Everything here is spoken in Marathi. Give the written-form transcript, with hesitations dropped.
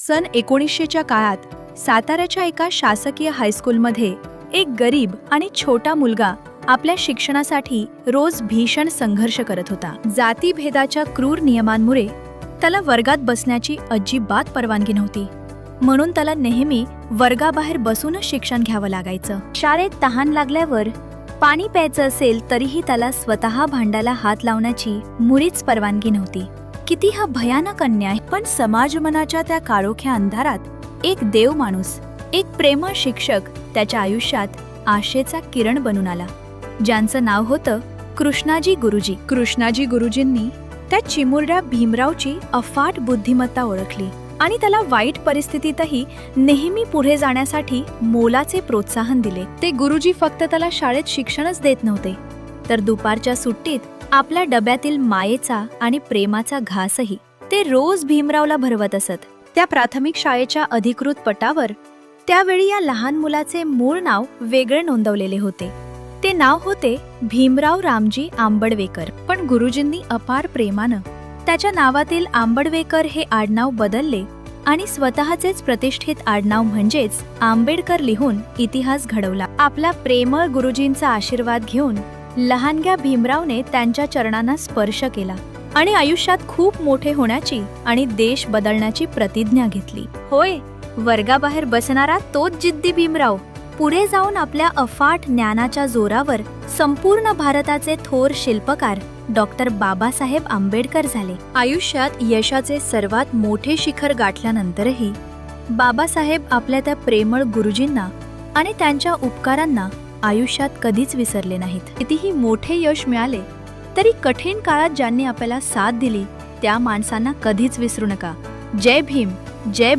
सन 1900च्या काळात साताऱ्याच्या एका शासकीय हायस्कूलमध्ये एक गरीब आणि छोटा मुलगा आपल्या शिक्षणासाठी रोज भीषण संघर्ष करत होता. जातीभेदाच्या क्रूर नियमांमुळे त्याला वर्गात बसण्याची अजिबात परवानगी नव्हती. म्हणून त्याला नेहमी वर्गाबाहेर बसूनच शिक्षण घ्यावं लागायचं. शाळेत तहान लागल्यावर पाणी प्यायचं असेल तरीही त्याला स्वतः भांड्याला हात लावण्याची मुळीच परवानगी नव्हती. किती हा भयानक अन्याय! पण समाजमनाच्या त्या काळोख्या अंधारात एक देव माणूस, एक प्रेमळ शिक्षक त्याच्या आयुष्यात आशेचा किरण बनून आला, ज्यांचं नाव होतं कृष्णाजी गुरुजी. कृष्णाजी गुरुजींनी त्या चिमुरड्या भीमरावची अफाट बुद्धिमत्ता ओळखली आणि त्याला वाईट परिस्थितीतही नेहमी पुढे जाण्यासाठी मोलाचे प्रोत्साहन दिले. ते गुरुजी फक्त त्याला शाळेत शिक्षणच देत नव्हते, तर दुपारच्या सुट्टीत आपल्या डब्यातील मायेचा आणि प्रेमाचा घासही ते रोज भीमरावला भरवत असत. त्या प्राथमिक शाळेच्या अधिकृत पटावर त्यावेळी या लहान मुलाचे मूळ नाव वेगळे नोंदवलेले होते. ते नाव होते भीमराव रामजी आंबडवेकर. पण गुरुजींनी अपार प्रेमानं त्याच्या नावातील आंबडवेकर हे आडनाव बदलले आणि स्वतःचेच प्रतिष्ठित आडनाव म्हणजेच आंबेडकर लिहून इतिहास घडवला. आपला प्रेमळ गुरुजींचा आशीर्वाद घेऊन लहानग्या भीमरावने त्यांच्या चरणांना स्पर्श केला आणि आयुष्यात खूप मोठे होण्याची आणि देश बदलण्याची प्रतिज्ञा घेतली. होय, वर्गाबाहेर बसणारा तोच जिद्दी भीमराव पुढे जाऊन आपल्या अफाट ज्ञानाच्या जोरावर संपूर्ण भारताचे थोर शिल्पकार डॉक्टर बाबासाहेब आंबेडकर झाले. आयुष्यात यशाचे सर्वात मोठे शिखर गाठल्यानंतरही बाबासाहेब आपल्या त्या प्रेमळ गुरुजींना आणि त्यांच्या उपकारांना आयुष्यात कधीच विसरले नाहीत. कितीही मोठे यश मिळाले तरी कठीण काळात ज्यांनी आपल्याला साथ दिली त्या माणसांना कधीच विसरू नका. जय भीम, जय